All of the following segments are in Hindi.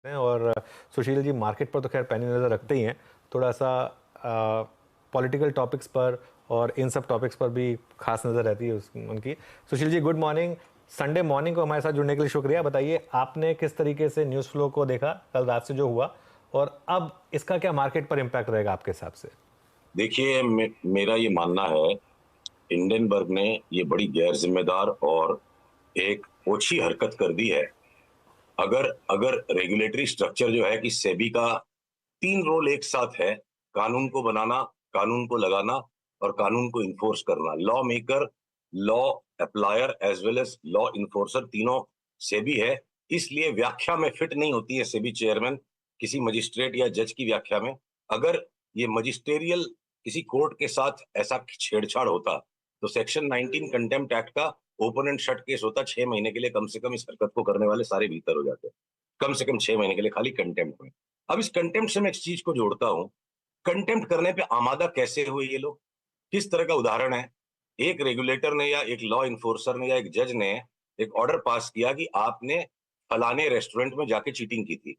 हैं। और सुशील जी मार्केट पर तो खैर पैनी नज़र रखते ही हैं, थोड़ा सा पॉलिटिकल टॉपिक्स पर और इन सब टॉपिक्स पर भी खास नज़र रहती है उनकी। Sushil ji good morning, Sunday morning को हमारे साथ जुड़ने के लिए शुक्रिया। बताइए आपने किस तरीके से न्यूज़ फ्लो को देखा कल रात से जो हुआ, और अब इसका क्या मार्केट पर इम्पैक्ट रहेगा आपके हिसाब से? देखिए, मेरा ये मानना है, हिंडनबर्ग ने ये बड़ी गैर जिम्मेदार और एक ओछी हरकत कर दी है। अगर अगर रेगुलेटरी स्ट्रक्चर जो है कि सेबी का 3 रोल एक साथ है, कानून को बनाना, कानून को लगाना और कानून को इन्फोर्स करना। Law maker, law applier as well as law enforcer, तीनों सेबी है। इसलिए व्याख्या में फिट नहीं होती है सेबी चेयरमैन किसी मजिस्ट्रेट या जज की व्याख्या में। अगर ये मजिस्टेरियल किसी कोर्ट के साथ ऐसा छेड़छाड़ होता तो सेक्शन 19 कंटेम्प्ट एक्ट का ओपन एंड शट केस होता, 6 महीने के लिए कम से कम इस हरकत को करने वाले सारे भीतर हो जाते, कम से कम 6 महीने के लिए खाली कंटेम्प्ट में। अब इस कंटेम्प्ट से मैं एक चीज को जोड़ता हूं, कंटेम्प्ट करने पे आमादा कैसे हुए ये लोग, किस तरह का उदाहरण है। एक रेगुलेटर ने या एक लॉ इन्फोर्सर ने या एक जज ने एक ऑर्डर पास किया कि आपने फलाने रेस्टोरेंट में जाके चीटिंग की थी,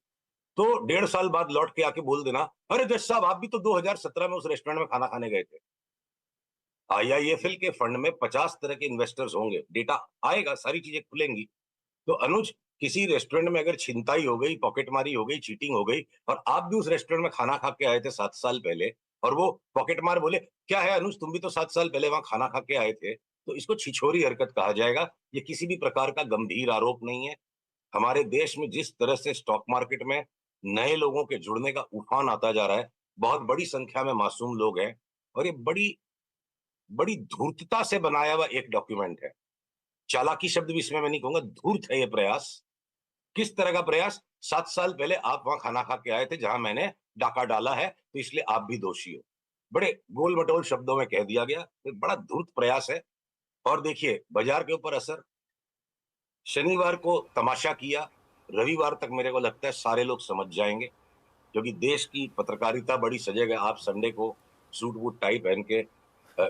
तो 1.5 साल बाद लौट के आके बोल देना, अरे जज साहब आप भी तो 2017 में उस रेस्टोरेंट में खाना खाने गए थे। आईआईएफएल के फंड में 50 तरह के इन्वेस्टर्स होंगे, डेटा आएगा, सारी चीजें खुलेंगी। तो अनुज, किसी रेस्टोरेंट में अगर छिनताई हो गई, पॉकेटमारी हो गई, चीटिंग हो गई, और आप भी उस रेस्टोरेंट में खाना खा के आए थे 7 साल पहले, और वो पॉकेटमार बोले क्या है अनुज तुम भी तो 7 साल पहले वहां खाना खा के आए थे, तो इसको छिछोरी हरकत कहा जाएगा। ये किसी भी प्रकार का गंभीर आरोप नहीं है। हमारे देश में जिस तरह से स्टॉक मार्केट में नए लोगों के जुड़ने का उफान आता जा रहा है, बहुत बड़ी संख्या में मासूम लोग हैं, और ये बड़ी बड़ी धूर्तता से बनाया हुआ एक डॉक्यूमेंट है। चालाकी शब्द भी इसमें मैं नहीं कहूंगा, धूर्त है ये प्रयास। किस तरह का प्रयास? 7 साल पहले आप वहां खाना खा के आए थे जहां मैंने डाका डाला है, तो इसलिए आप भी दोषी हो। बड़े गोल मटोल शब्दों में कह दिया गया, एक बड़ा धूर्त प्रयास है। और देखिए बाजार के ऊपर असर, शनिवार को तमाशा किया, रविवार तक मेरे को लगता है सारे लोग समझ जाएंगे, क्योंकि देश की पत्रकारिता बड़ी सजग है। आप संडे को सूट वूट टाई पहन के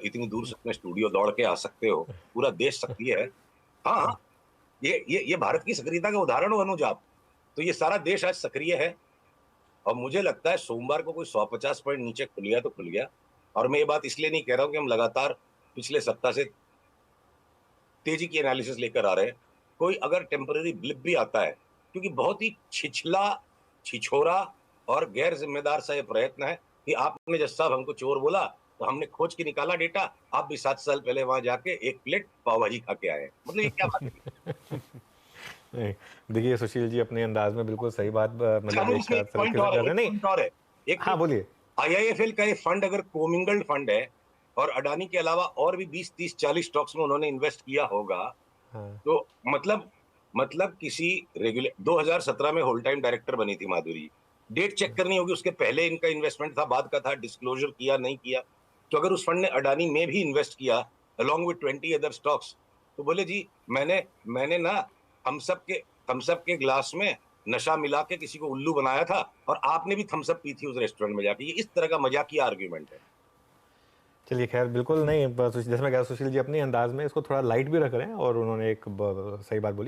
इतनी दूर से अपने स्टूडियो दौड़ के आ सकते हो, पूरा देश सक्रिय है। हाँ हाँ, ये भारत की सक्रियता का उदाहरण हो अनुज आप। तो ये सारा देश आज सक्रिय है, और मुझे लगता है सोमवार को कोई 150 पॉइंट नीचे खुल गया तो खुल गया। और मैं ये बात इसलिए नहीं कह रहा हूं कि हम लगातार पिछले सप्ताह से तेजी की एनालिसिस लेकर आ रहे हैं। कोई अगर टेम्पररी ब्लिप भी आता है, क्योंकि बहुत ही छिछला, छिछोरा और गैर जिम्मेदार सा ये प्रयत्न है कि आपने जज साहब हमको चोर बोला तो हमने खोज के निकाला डेटा, आप भी 7 साल पहले वहां जाके एक प्लेट पाव भाजी खा के आए। मतलब ये क्या बात है? नहीं, देखिए सुशील जी अपने अंदाज में बिल्कुल सही बात मतलब कानून एक इसमें एक पॉइंट तरीके से और कर है, रहे एक हैं। नहीं, पॉइंट और है। एक हाँ बोलिए। आईआईएफएल का ये फंड अगर कोमिंगल्ड फंड है और अडानी के अलावा और भी 20 30 40 स्टॉक्स में उन्होंने इन्वेस्ट किया होगा, हाँ तो मतलब किसी रेगुलर 2017 में होल टाइम डायरेक्टर बनी थी माधुरी, डेट चेक करनी होगी, उसके पहले इनका इन्वेस्टमेंट था, बाद का था, डिस्क्लोजर किया नहीं किया। तो अगर उस फंड ने अडानी में भी इन्वेस्ट किया अलोंग विद 20 अदर स्टॉक्स, तो बोले जी मैंने मैंने ना थम्स अप के ग्लास में नशा मिला के किसी को उल्लू बनाया था, और आपने भी थम्स अप पी थी उस रेस्टोरेंट में जाके। ये इस तरह का मजाकिया आर्ग्यूमेंट है। चलिए खैर बिल्कुल नहीं, जैसे मैं कह रहा सुशील जी अपने अंदाज में इसको थोड़ा लाइट भी रख रहे हैं, और उन्होंने एक सही बात बोली।